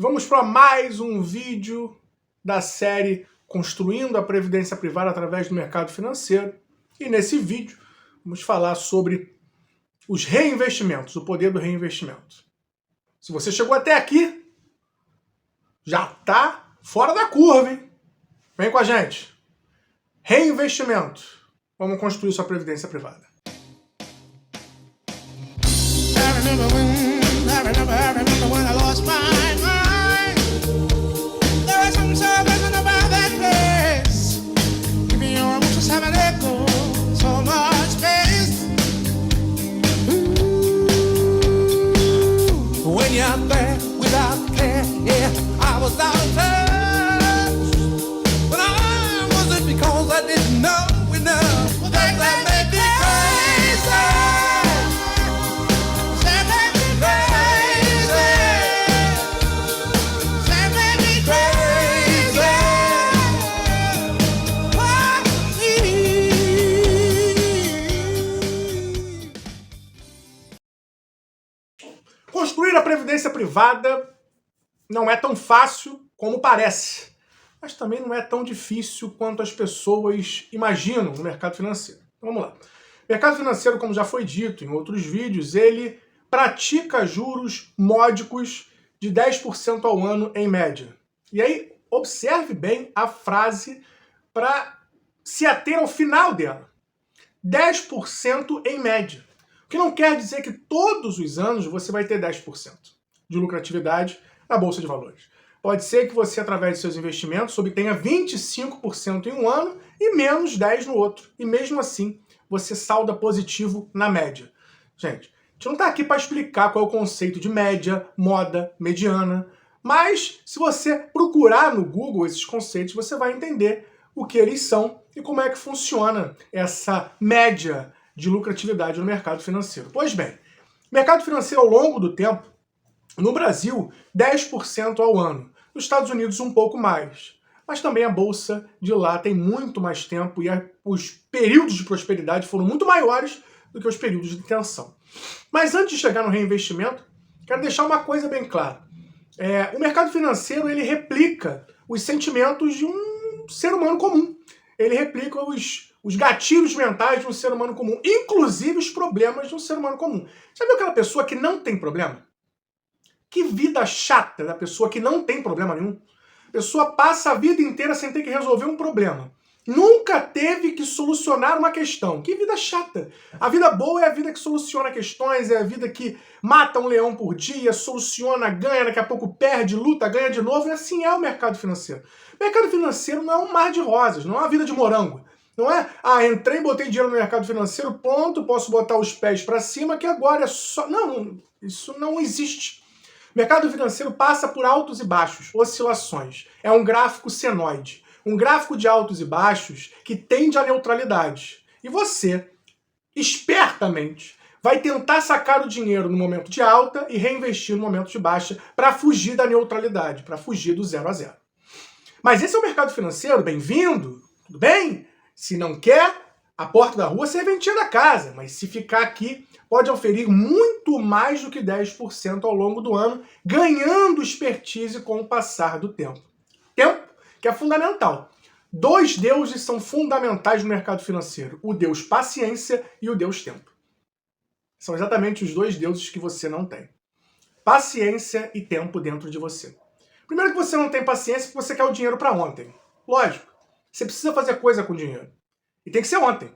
Vamos para mais um vídeo da série Construindo a Previdência Privada através do Mercado Financeiro. E nesse vídeo vamos falar sobre os reinvestimentos, o poder do reinvestimento. Se você chegou até aqui, já está fora da curva, hein? Vem com a gente. Reinvestimento. Vamos construir sua previdência privada. I remember when I lost my mind. There was some celebration about that place. Give me your wishes, have an echo, so much space. Ooh, when you're there without care, yeah, I was out of touch. But I wasn't because I didn't know enough. Well, that made me crazy. Construir a previdência privada não é tão fácil como parece, mas também não é tão difícil quanto as pessoas imaginam no mercado financeiro. Então, vamos lá. O mercado financeiro, como já foi dito em outros vídeos, ele pratica juros módicos de 10% ao ano em média. E aí, observe bem a frase para se ater ao final dela. 10% em média. O que não quer dizer que todos os anos você vai ter 10% de lucratividade na Bolsa de Valores. Pode ser que você, através de seus investimentos, obtenha 25% em um ano e menos 10% no outro. E mesmo assim, você salda positivo na média. Gente, a gente não está aqui para explicar qual é o conceito de média, moda, mediana, mas se você procurar no Google esses conceitos, você vai entender o que eles são e como é que funciona essa média de lucratividade no mercado financeiro. Pois bem, mercado financeiro ao longo do tempo, no Brasil, 10% ao ano. Nos Estados Unidos, um pouco mais. Mas também a Bolsa de lá tem muito mais tempo e os períodos de prosperidade foram muito maiores do que os períodos de tensão. Mas antes de chegar no reinvestimento, quero deixar uma coisa bem clara. O mercado financeiro ele replica os sentimentos de um ser humano comum. Ele replica os gatilhos mentais de um ser humano comum, inclusive os problemas de um ser humano comum. Já viu aquela pessoa que não tem problema? Que vida chata da pessoa que não tem problema nenhum. A pessoa passa a vida inteira sem ter que resolver um problema. Nunca teve que solucionar uma questão. Que vida chata. A vida boa é a vida que soluciona questões, é a vida que mata um leão por dia, soluciona, ganha, daqui a pouco perde, luta, ganha de novo. E assim é o mercado financeiro. O mercado financeiro não é um mar de rosas, não é uma vida de morango. Não é, entrei, botei dinheiro no mercado financeiro, ponto, posso botar os pés para cima, que agora é só... Não, isso não existe. O mercado financeiro passa por altos e baixos, oscilações. É um gráfico senoide. Um gráfico de altos e baixos que tende à neutralidade. E você, espertamente, vai tentar sacar o dinheiro no momento de alta e reinvestir no momento de baixa para fugir da neutralidade, para fugir do 0 a 0. Mas esse é o mercado financeiro, bem-vindo, tudo bem? Se não quer, a porta da rua, serventia da casa. Mas se ficar aqui, pode oferir muito mais do que 10% ao longo do ano, ganhando expertise com o passar do tempo. Tempo que é fundamental. Dois deuses são fundamentais no mercado financeiro. O deus paciência e o deus tempo. São exatamente os dois deuses que você não tem. Paciência e tempo dentro de você. Primeiro que você não tem paciência porque você quer o dinheiro para ontem. Lógico. Você precisa fazer coisa com dinheiro. E tem que ser ontem.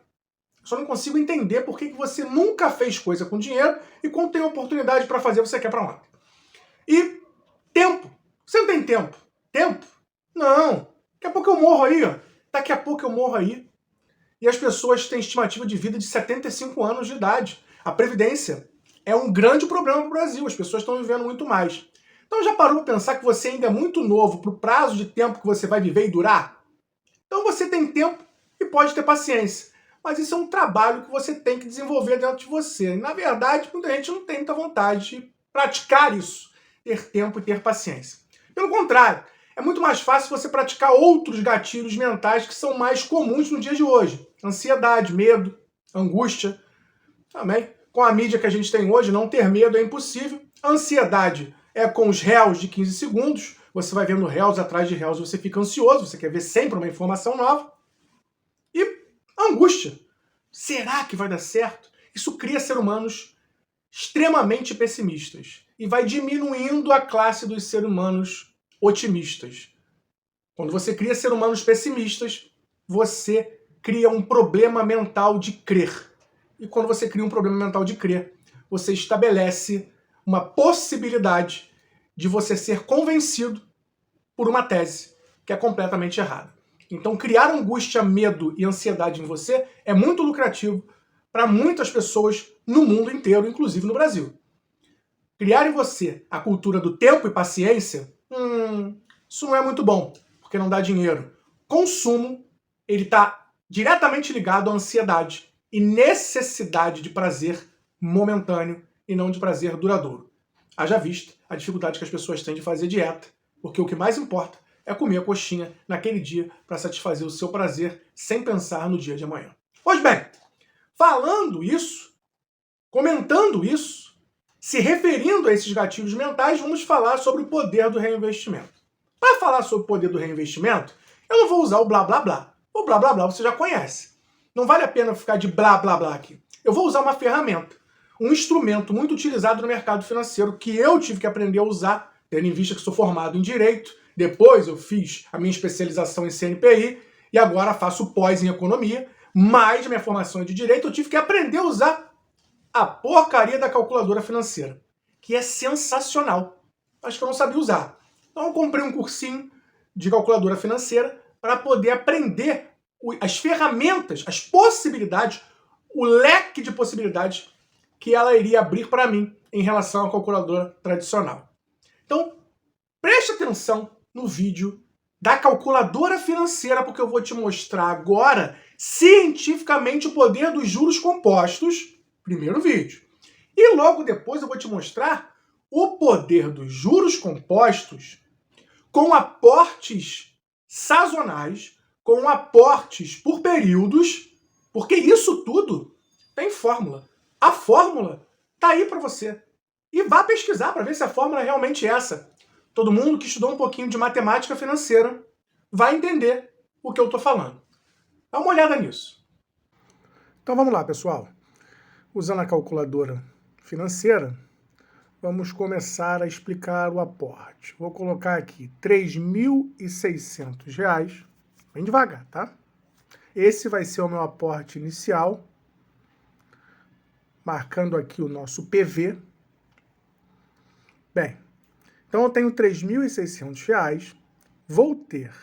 Só não consigo entender por que você nunca fez coisa com dinheiro e quando tem oportunidade para fazer, você quer para ontem. E tempo. Você não tem tempo. Tempo? Não. Daqui a pouco eu morro aí, ó. Daqui a pouco eu morro aí. E as pessoas têm estimativa de vida de 75 anos de idade. A previdência é um grande problema para o Brasil. As pessoas estão vivendo muito mais. Então já parou para pensar que você ainda é muito novo para o prazo de tempo que você vai viver e durar? Então você tem tempo e pode ter paciência. Mas isso é um trabalho que você tem que desenvolver dentro de você. E, na verdade, muita gente não tem muita vontade de praticar isso. Ter tempo e ter paciência. Pelo contrário, é muito mais fácil você praticar outros gatilhos mentais que são mais comuns no dia de hoje. Ansiedade, medo, angústia. Também, com a mídia que a gente tem hoje, não ter medo é impossível. A ansiedade é com os réus de 15 segundos. Você vai vendo réus atrás de réus, você fica ansioso, você quer ver sempre uma informação nova. E angústia. Será que vai dar certo? Isso cria seres humanos extremamente pessimistas e vai diminuindo a classe dos seres humanos otimistas. Quando você cria seres humanos pessimistas, você cria um problema mental de crer. E quando você cria um problema mental de crer, você estabelece uma possibilidade de você ser convencido por uma tese que é completamente errada. Então, criar angústia, medo e ansiedade em você é muito lucrativo para muitas pessoas no mundo inteiro, inclusive no Brasil. Criar em você a cultura do tempo e paciência, isso não é muito bom, porque não dá dinheiro. Consumo, ele está diretamente ligado à ansiedade e necessidade de prazer momentâneo e não de prazer duradouro. Haja vista a dificuldade que as pessoas têm de fazer dieta, porque o que mais importa é comer a coxinha naquele dia para satisfazer o seu prazer sem pensar no dia de amanhã. Pois bem, falando isso, comentando isso, se referindo a esses gatilhos mentais, vamos falar sobre o poder do reinvestimento. Para falar sobre o poder do reinvestimento, eu não vou usar o blá blá blá. O blá blá blá você já conhece. Não vale a pena ficar de blá blá blá aqui. Eu vou usar uma ferramenta, um instrumento muito utilizado no mercado financeiro que eu tive que aprender a usar, tendo em vista que sou formado em Direito, depois eu fiz a minha especialização em CNPI e agora faço pós em Economia, mas minha formação é de Direito, eu tive que aprender a usar a porcaria da calculadora financeira, que é sensacional, mas que eu não sabia usar. Então eu comprei um cursinho de calculadora financeira para poder aprender as ferramentas, as possibilidades, o leque de possibilidades que ela iria abrir para mim em relação à calculadora tradicional. Então, preste atenção no vídeo da calculadora financeira, porque eu vou te mostrar agora cientificamente o poder dos juros compostos, primeiro vídeo. E logo depois eu vou te mostrar o poder dos juros compostos com aportes sazonais, com aportes por períodos, porque isso tudo tem fórmula. A fórmula tá aí para você. E vá pesquisar para ver se a fórmula é realmente essa. Todo mundo que estudou um pouquinho de matemática financeira vai entender o que eu estou falando. Dá uma olhada nisso. Então vamos lá, pessoal. Usando a calculadora financeira, vamos começar a explicar o aporte. Vou colocar aqui R$ 3.600, bem devagar, tá? Esse vai ser o meu aporte inicial, marcando aqui o nosso PV. Bem, então eu tenho R$ 3.600, vou ter R$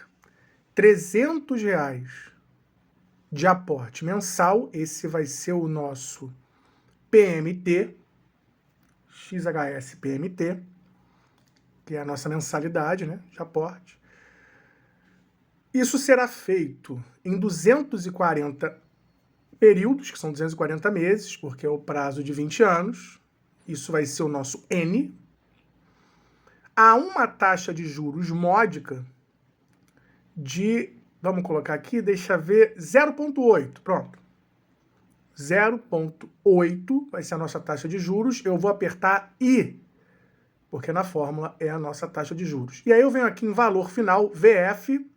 300 de aporte mensal, esse vai ser o nosso PMT, XHS PMT, que é a nossa mensalidade, né, de aporte. Isso será feito em 240 períodos, que são 240 meses, porque é o prazo de 20 anos. Isso vai ser o nosso N. Há uma taxa de juros módica de, vamos colocar aqui, deixa ver, 0,8. Pronto. 0,8 vai ser a nossa taxa de juros. Eu vou apertar I, porque na fórmula é a nossa taxa de juros. E aí eu venho aqui em valor final, VF,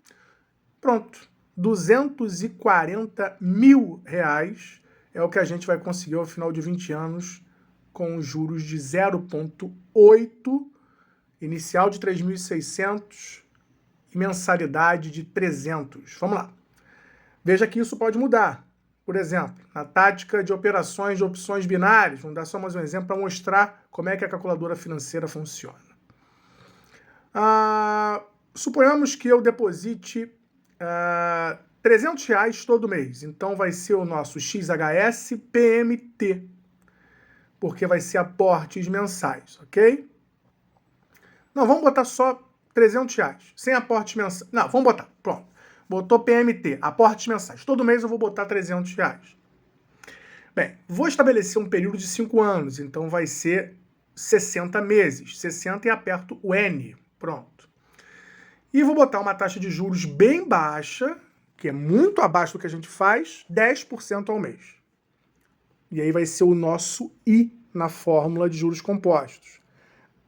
pronto. R$240 mil é o que a gente vai conseguir ao final de 20 anos com juros de 0,8, inicial de 3.600 e mensalidade de 300. Vamos lá. Veja que isso pode mudar. Por exemplo, na tática de operações de opções binárias, vamos dar só mais um exemplo para mostrar como é que a calculadora financeira funciona. Suponhamos que eu deposite R$300 todo mês, então vai ser o nosso XHS PMT, porque vai ser aportes mensais, ok? Não, vamos botar só R$300, sem aportes mensais. Não, vamos botar, pronto. Botou PMT, aportes mensais. Todo mês eu vou botar R$300. Bem, vou estabelecer um período de 5 anos, então vai ser 60 meses. 60 e aperto o N, pronto. E vou botar uma taxa de juros bem baixa, que é muito abaixo do que a gente faz, 10% ao mês. E aí vai ser o nosso I na fórmula de juros compostos.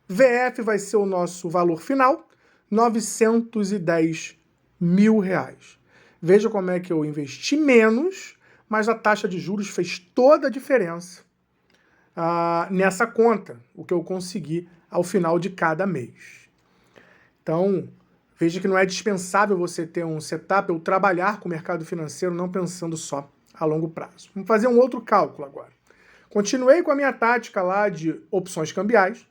VF vai ser o nosso valor final, R$910 mil. Veja como é que eu investi menos, mas a taxa de juros fez toda a diferença nessa conta, o que eu consegui ao final de cada mês. Então, veja que não é dispensável você ter um setup ou trabalhar com o mercado financeiro não pensando só a longo prazo. Vamos fazer um outro cálculo agora. Continuei com a minha tática lá de opções cambiais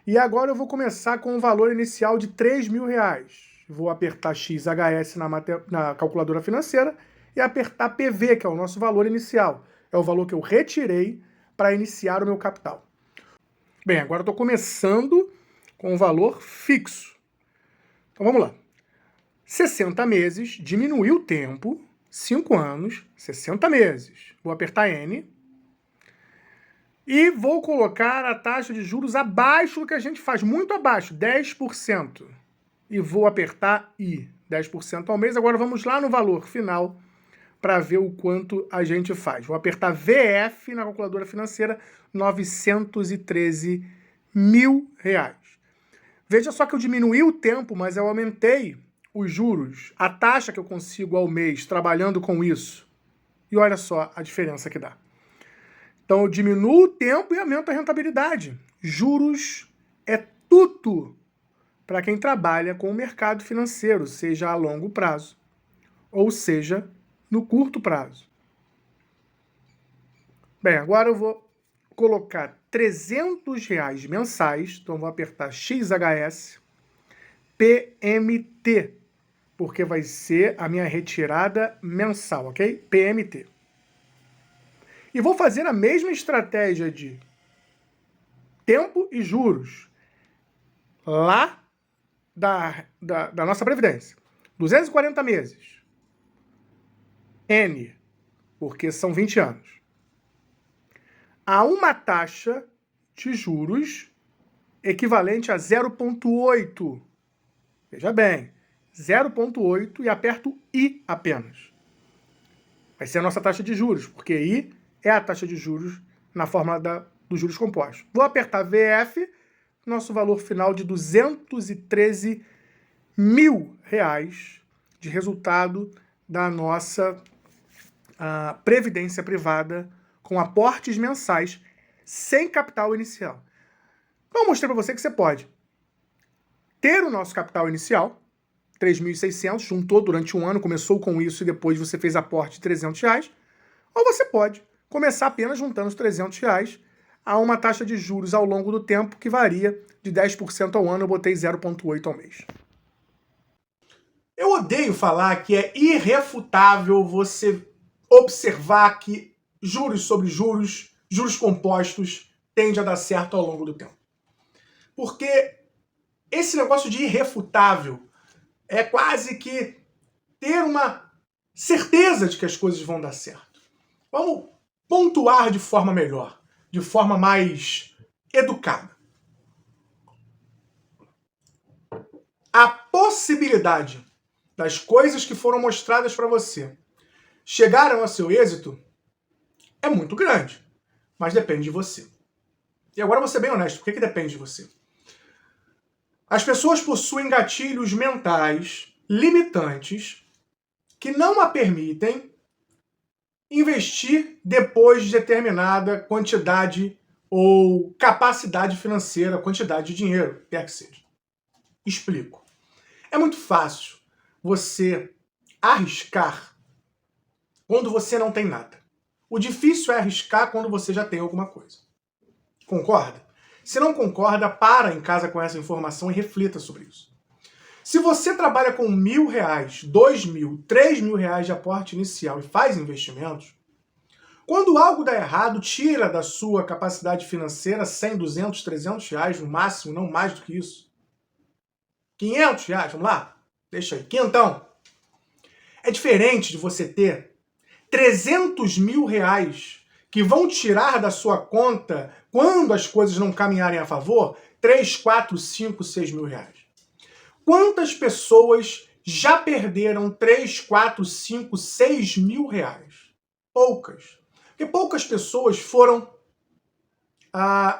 e agora eu vou começar com um valor inicial de R$3 mil. Vou apertar XHS na calculadora financeira e apertar PV, que é o nosso valor inicial. É o valor que eu retirei para iniciar o meu capital. Bem, agora eu estou começando com um valor fixo. Então vamos lá. 60 meses, diminuiu o tempo, 5 anos, 60 meses. Vou apertar N e vou colocar a taxa de juros abaixo do que a gente faz, muito abaixo, 10%. E vou apertar I, 10% ao mês. Agora vamos lá no valor final para ver o quanto a gente faz. Vou apertar VF na calculadora financeira, R$913 mil. Veja só que eu diminuí o tempo, mas eu aumentei os juros, a taxa que eu consigo ao mês trabalhando com isso. E olha só a diferença que dá. Então eu diminuo o tempo e aumento a rentabilidade. Juros é tudo para quem trabalha com o mercado financeiro, seja a longo prazo, ou seja, no curto prazo. Bem, agora eu vou colocar R$300 mensais, então vou apertar XHS, PMT, porque vai ser a minha retirada mensal, ok? PMT. E vou fazer a mesma estratégia de tempo e juros lá da nossa Previdência. 240 meses. N, porque são 20 anos. Há uma taxa de juros equivalente a 0,8. Veja bem, 0,8 e aperto I apenas. Vai ser a nossa taxa de juros, porque I é a taxa de juros na fórmula dos juros compostos. Vou apertar VF, nosso valor final de R$213 mil de resultado da nossa previdência privada com aportes mensais sem capital inicial. Então eu mostrei para você que você pode ter o nosso capital inicial, 3.600, juntou durante um ano, começou com isso e depois você fez aporte de R$300, ou você pode começar apenas juntando os R$300 a uma taxa de juros ao longo do tempo que varia de 10% ao ano, eu botei 0,8 ao mês. Eu odeio falar que é irrefutável você observar que juros sobre juros, juros compostos, tende a dar certo ao longo do tempo. Porque esse negócio de irrefutável é quase que ter uma certeza de que as coisas vão dar certo. Vamos pontuar de forma melhor, de forma mais educada. A possibilidade das coisas que foram mostradas para você chegaram ao seu êxito é muito grande, mas depende de você. E agora vou ser bem honesto, por que depende de você? As pessoas possuem gatilhos mentais limitantes que não a permitem investir depois de determinada quantidade ou capacidade financeira, quantidade de dinheiro, quer que seja. Explico. É muito fácil você arriscar quando você não tem nada. O difícil é arriscar quando você já tem alguma coisa. Concorda? Se não concorda, para em casa com essa informação e reflita sobre isso. Se você trabalha com R$1.000, R$2.000, R$3.000 de aporte inicial e faz investimentos, quando algo dá errado, tira da sua capacidade financeira 100, 200, R$300 no máximo, não mais do que isso. R$500, vamos lá? Deixa aí, quinhentão. É diferente de você ter R$300 mil que vão tirar da sua conta quando as coisas não caminharem a favor, 3, 4, 5, 6 mil reais. Quantas pessoas já perderam 3, 4, 5, 6 mil reais? Poucas. Porque poucas pessoas foram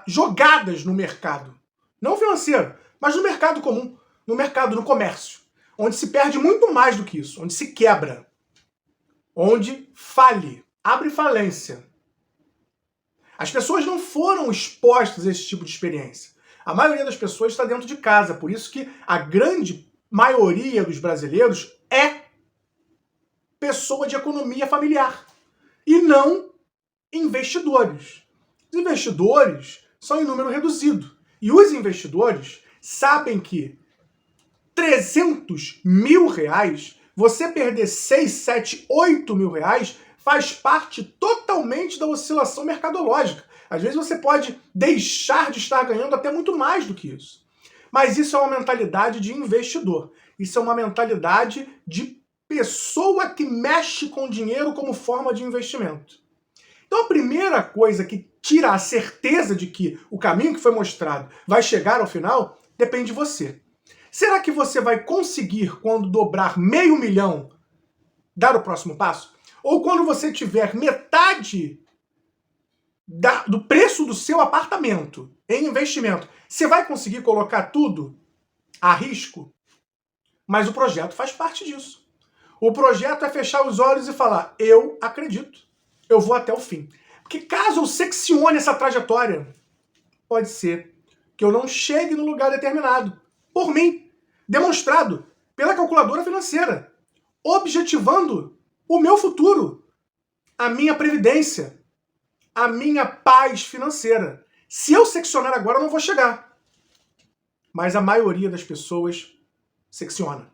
jogadas no mercado Não financeiro, mas no mercado comum, no mercado, no comércio, onde se perde muito mais do que isso, onde se quebra, onde fale, abre falência. As pessoas não foram expostas a esse tipo de experiência. A maioria das pessoas está dentro de casa, por isso que a grande maioria dos brasileiros é pessoa de economia familiar e não investidores. Os investidores são em número reduzido. E os investidores sabem que 300 mil reais, você perder 6, 7, 8 mil reais, faz parte totalmente da oscilação mercadológica. Às vezes você pode deixar de estar ganhando até muito mais do que isso. Mas isso é uma mentalidade de investidor. Isso é uma mentalidade de pessoa que mexe com dinheiro como forma de investimento. Então a primeira coisa que tira a certeza de que o caminho que foi mostrado vai chegar ao final depende de você. Será que você vai conseguir, quando dobrar R$500 mil, dar o próximo passo? Ou quando você tiver metade do preço do seu apartamento em investimento, você vai conseguir colocar tudo a risco? Mas o projeto faz parte disso. O projeto é fechar os olhos e falar, eu acredito, eu vou até o fim. Porque caso eu seccione essa trajetória, pode ser que eu não chegue no lugar determinado. Por mim, demonstrado pela calculadora financeira, objetivando o meu futuro, a minha previdência, a minha paz financeira. Se eu seccionar agora, eu não vou chegar. Mas a maioria das pessoas secciona.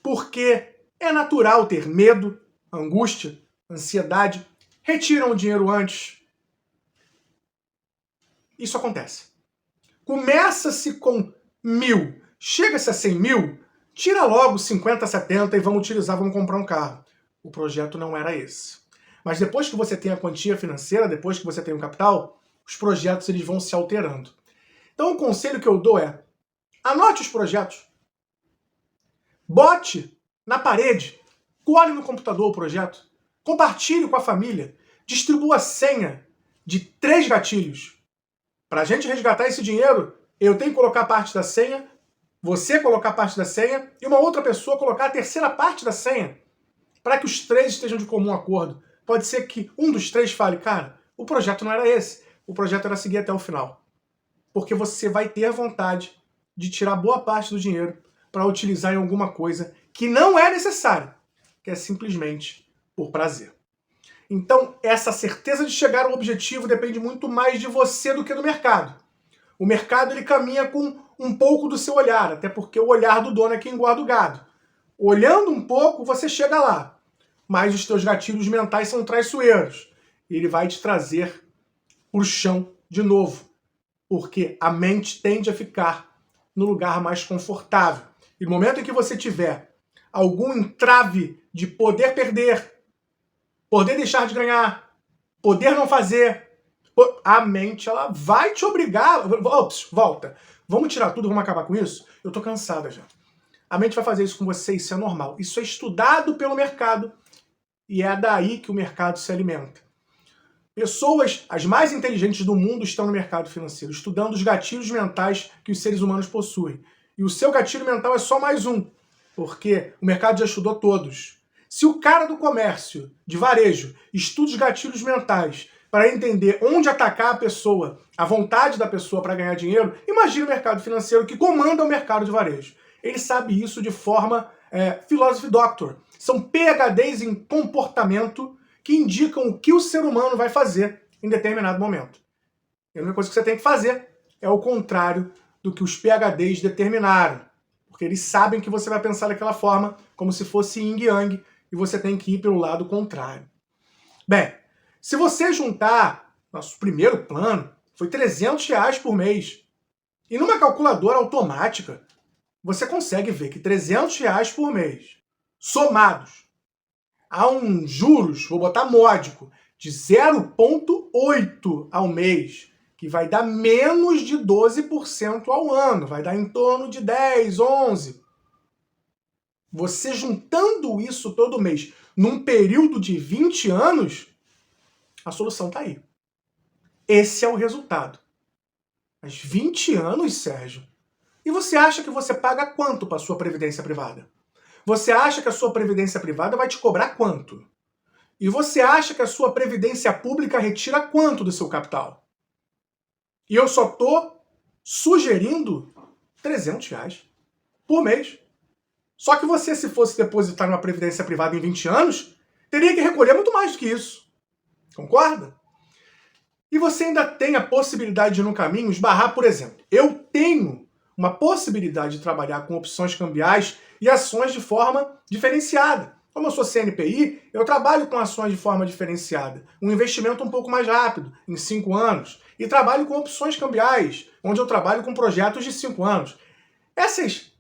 Porque é natural ter medo, angústia, ansiedade, retiram o dinheiro antes. Isso acontece. Começa-se com 1.000, chega-se a 100 mil, tira logo 50, 70 e vamos comprar um carro. O projeto não era esse. Mas depois que você tem a quantia financeira, depois que você tem o capital, os projetos eles vão se alterando. Então o conselho que eu dou é, anote os projetos, bote na parede, cole no computador o projeto, compartilhe com a família, distribua a senha de 3 gatilhos. Para a gente resgatar esse dinheiro, eu tenho que colocar parte da senha, você colocar parte da senha e uma outra pessoa colocar a terceira parte da senha, para que os 3 estejam de comum acordo. Pode ser que um dos 3 fale, cara, o projeto não era esse, o projeto era seguir até o final. Porque você vai ter vontade de tirar boa parte do dinheiro para utilizar em alguma coisa que não é necessária, que é simplesmente por prazer. Então, essa certeza de chegar ao objetivo depende muito mais de você do que do mercado. O mercado ele caminha com um pouco do seu olhar, até porque o olhar do dono é quem guarda o gado. Olhando um pouco, você chega lá, mas os teus gatilhos mentais são traiçoeiros. E ele vai te trazer para o chão de novo, porque a mente tende a ficar no lugar mais confortável. E no momento em que você tiver algum entrave de poder perder, poder deixar de ganhar, poder não fazer, a mente ela vai te obrigar. Ops, volta. Vamos tirar tudo, vamos acabar com isso? Eu tô cansada já. A mente vai fazer isso com você, isso é normal. Isso é estudado pelo mercado e é daí que o mercado se alimenta. Pessoas, as mais inteligentes do mundo, estão no mercado financeiro, estudando os gatilhos mentais que os seres humanos possuem. E o seu gatilho mental é só mais um, porque o mercado já estudou todos. Se o cara do comércio, de varejo, estuda os gatilhos mentais para entender onde atacar a pessoa, a vontade da pessoa para ganhar dinheiro, imagina o mercado financeiro que comanda o mercado de varejo. Ele sabe isso de forma philosophy doctor. São PhDs em comportamento que indicam o que o ser humano vai fazer em determinado momento. E a única coisa que você tem que fazer é o contrário do que os PhDs determinaram. Porque eles sabem que você vai pensar daquela forma, como se fosse yin e yang, e você tem que ir pelo lado contrário. Bem, se você juntar, nosso primeiro plano foi R$300 por mês. E numa calculadora automática, você consegue ver que R$300 por mês, somados a um juros, vou botar módico, de 0,8 ao mês, que vai dar menos de 12% ao ano, vai dar em torno de 10, 11. Você juntando isso todo mês num período de 20 anos, a solução está aí. Esse é o resultado. Mas 20 anos, Sérgio? E você acha que você paga quanto para a sua previdência privada? Você acha que a sua previdência privada vai te cobrar quanto? E você acha que a sua previdência pública retira quanto do seu capital? E eu só estou sugerindo R$300 por mês. Só que você, se fosse depositar numa previdência privada em 20 anos, teria que recolher muito mais do que isso. Concorda? E você ainda tem a possibilidade de, no caminho, esbarrar, por exemplo, eu tenho uma possibilidade de trabalhar com opções cambiais e ações de forma diferenciada. Como eu sou CNPI, eu trabalho com ações de forma diferenciada. Um investimento um pouco mais rápido, em 5 anos. E trabalho com opções cambiais, onde eu trabalho com projetos de 5 anos. Essas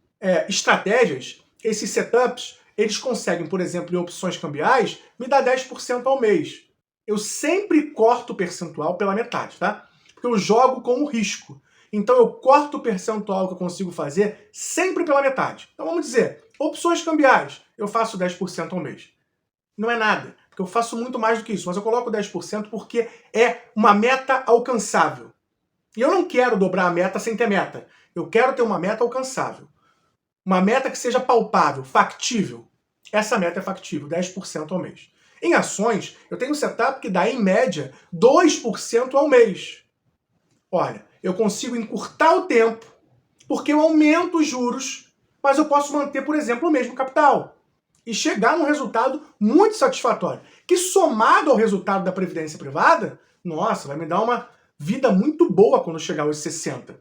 estratégias, esses setups, eles conseguem, por exemplo, em opções cambiais, me dar 10% ao mês. Eu sempre corto o percentual pela metade, tá? Porque eu jogo com o risco. Então eu corto o percentual que eu consigo fazer sempre pela metade. Então vamos dizer, opções cambiais, eu faço 10% ao mês. Não é nada, porque eu faço muito mais do que isso, mas eu coloco 10% porque é uma meta alcançável. E eu não quero dobrar a meta sem ter meta. Eu quero ter uma meta alcançável. Uma meta que seja palpável, factível. Essa meta é factível, 10% ao mês. Em ações, eu tenho um setup que dá, em média, 2% ao mês. Olha, eu consigo encurtar o tempo, porque eu aumento os juros, mas eu posso manter, por exemplo, o mesmo capital. E chegar num resultado muito satisfatório, que somado ao resultado da previdência privada, nossa, vai me dar uma vida muito boa quando eu chegar aos 60.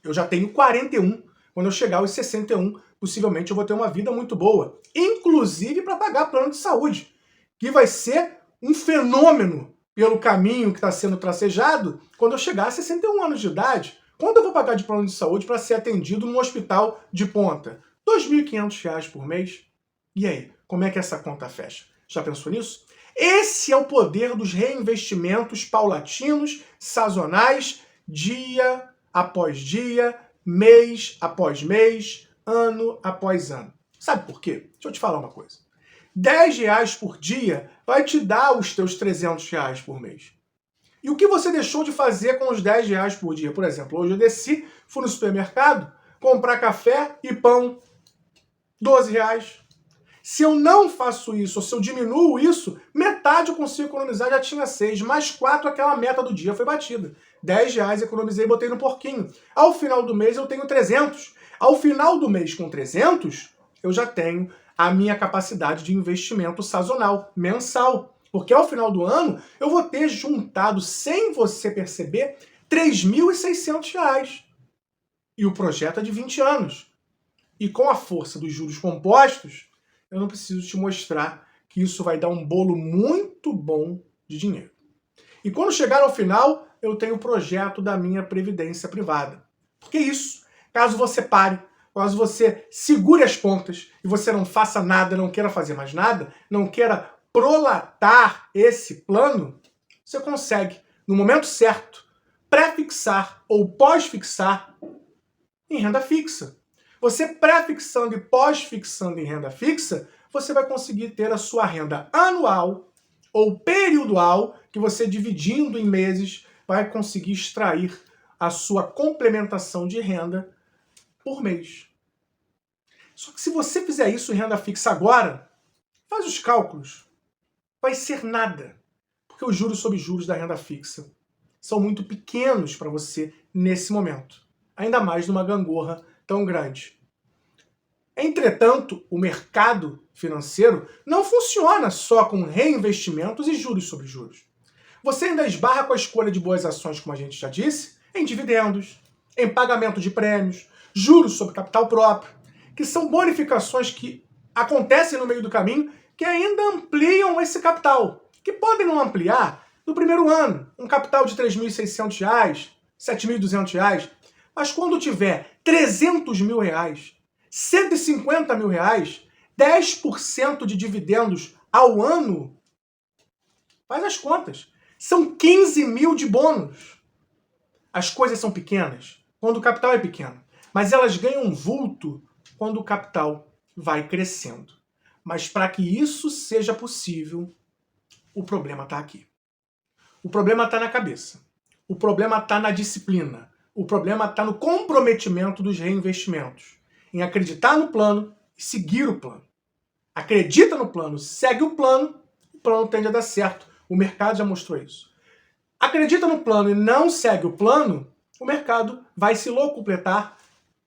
Eu já tenho 41. Quando eu chegar aos 61, possivelmente eu vou ter uma vida muito boa. Inclusive para pagar plano de saúde, que vai ser um fenômeno pelo caminho que está sendo tracejado quando eu chegar a 61 anos de idade. Quanto eu vou pagar de plano de saúde para ser atendido num hospital de ponta? R$2.500 por mês? E aí, como é que essa conta fecha? Já pensou nisso? Esse é o poder dos reinvestimentos paulatinos, sazonais, dia após dia, mês após mês, ano após ano. Sabe por quê? Deixa eu te falar uma coisa. R$10 por dia vai te dar os teus R$300 por mês. E o que você deixou de fazer com os R$10 por dia? Por exemplo, hoje eu desci, fui no supermercado, comprar café e pão, R$12. Se eu não faço isso, ou se eu diminuo isso, metade eu consigo economizar, já tinha 6, mais 4, aquela meta do dia foi batida. R$10 economizei e botei no porquinho. Ao final do mês eu tenho 300. Ao final do mês com 300, eu já tenho a minha capacidade de investimento sazonal, mensal. Porque ao final do ano, eu vou ter juntado, sem você perceber, R$3.600. E o projeto é de 20 anos. E com a força dos juros compostos, eu não preciso te mostrar que isso vai dar um bolo muito bom de dinheiro. E quando chegar ao final, eu tenho o projeto da minha previdência privada. Porque isso, caso você pare, caso você segure as pontas e você não faça nada, não queira fazer mais nada, não queira prolatar esse plano, você consegue, no momento certo, pré-fixar ou pós-fixar em renda fixa. Você pré-fixando e pós-fixando em renda fixa, você vai conseguir ter a sua renda anual ou periodual, que você dividindo em meses, vai conseguir extrair a sua complementação de renda por mês. Só que se você fizer isso em renda fixa agora, faz os cálculos, vai ser nada. Porque os juros sobre juros da renda fixa são muito pequenos para você nesse momento. Ainda mais numa gangorra tão grande. Entretanto, o mercado financeiro não funciona só com reinvestimentos e juros sobre juros. Você ainda esbarra com a escolha de boas ações, como a gente já disse, em dividendos, em pagamento de prêmios, juros sobre capital próprio, que são bonificações que acontecem no meio do caminho que ainda ampliam esse capital, que podem não ampliar no primeiro ano, um capital de R$3.600, R$7.200, mas quando tiver R$300 mil, R$150 mil, 10% de dividendos ao ano, faz as contas, são 15 mil de bônus. As coisas são pequenas quando o capital é pequeno, mas elas ganham um vulto quando o capital vai crescendo. Mas para que isso seja possível, o problema está aqui. O problema está na cabeça. O problema está na disciplina. O problema está no comprometimento dos reinvestimentos, em acreditar no plano e seguir o plano. Acredita no plano, segue o plano tende a dar certo. O mercado já mostrou isso. Acredita no plano e não segue o plano, o mercado vai se locupletar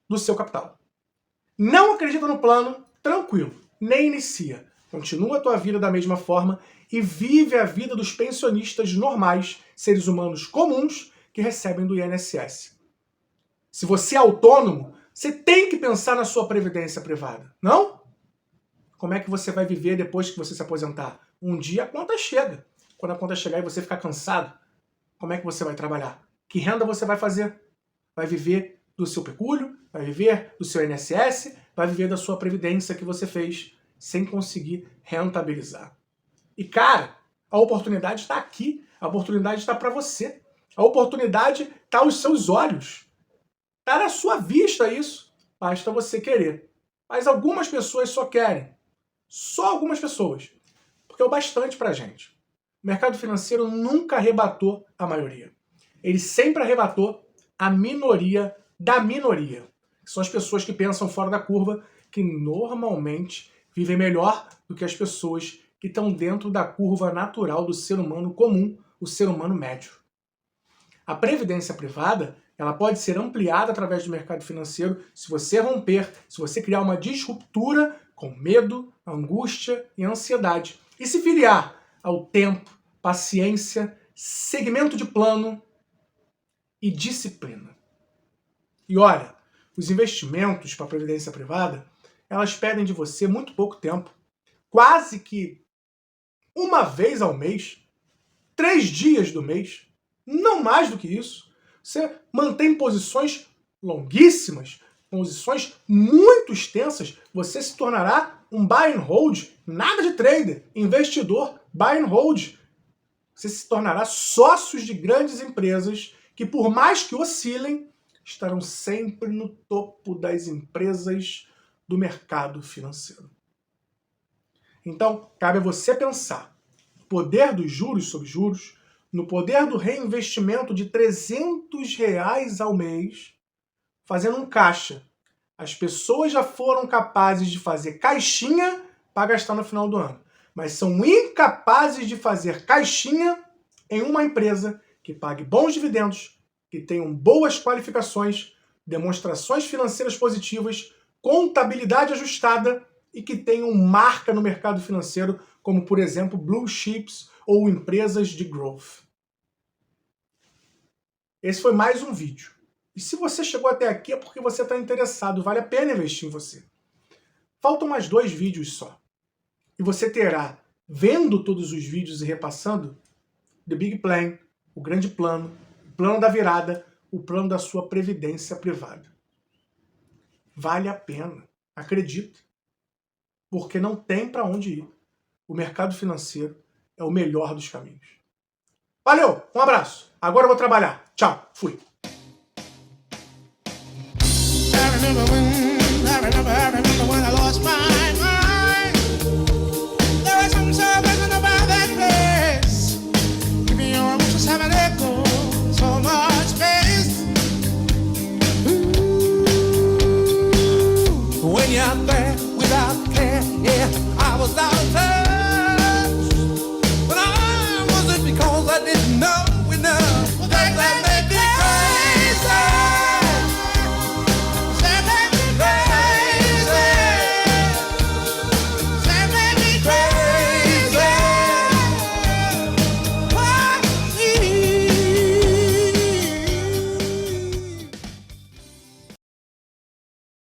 do seu capital. Não acredita no plano, tranquilo, nem inicia. Continua a tua vida da mesma forma e vive a vida dos pensionistas normais, seres humanos comuns, que recebem do INSS. Se você é autônomo, você tem que pensar na sua previdência privada, não? Como é que você vai viver depois que você se aposentar? Um dia a conta chega. Quando a conta chegar e você ficar cansado, como é que você vai trabalhar? Que renda você vai fazer? Vai viver do seu pecúlio? Vai viver do seu INSS? Vai viver da sua previdência que você fez sem conseguir rentabilizar? E cara, a oportunidade está aqui. A oportunidade está para você. A oportunidade está aos seus olhos. Está na sua vista isso. Basta você querer. Mas algumas pessoas só querem. Só algumas pessoas. Porque é o bastante pra gente. O mercado financeiro nunca arrebatou a maioria. Ele sempre arrebatou a minoria da minoria. Que são as pessoas que pensam fora da curva, que normalmente vivem melhor do que as pessoas que estão dentro da curva natural do ser humano comum, o ser humano médio. A previdência privada, ela pode ser ampliada através do mercado financeiro se você romper, se você criar uma disruptura com medo, angústia e ansiedade. E se filiar ao tempo, paciência, segmento de plano e disciplina. E olha, os investimentos para a previdência privada, elas pedem de você muito pouco tempo. Quase que uma vez ao mês, 3 dias do mês, não mais do que isso. Você mantém posições longuíssimas, posições muito extensas, você se tornará um buy and hold, nada de trader, investidor, buy and hold. Você se tornará sócios de grandes empresas que, por mais que oscilem, estarão sempre no topo das empresas do mercado financeiro. Então, cabe a você pensar no poder dos juros sobre juros, no poder do reinvestimento de R$300 ao mês, fazendo um caixa. As pessoas já foram capazes de fazer caixinha para gastar no final do ano, mas são incapazes de fazer caixinha em uma empresa que pague bons dividendos, que tenham boas qualificações, demonstrações financeiras positivas, contabilidade ajustada e que tenham marca no mercado financeiro, como, por exemplo, blue chips ou empresas de growth. Esse foi mais um vídeo. E se você chegou até aqui é porque você está interessado, vale a pena investir em você. Faltam mais 2 vídeos só. E você terá, vendo todos os vídeos e repassando, The Big Plan, o grande plano, o plano da virada, o plano da sua previdência privada. Vale a pena, acredita. Porque não tem para onde ir. O mercado financeiro é o melhor dos caminhos. Valeu, um abraço. Agora eu vou trabalhar. Tchau, fui. I remember when I lost my mind. There was something so pleasant about that place. Even your emotions have an echo, so much space. When you're there without care, yeah, I was out of touch. But I wasn't because I didn't know enough. That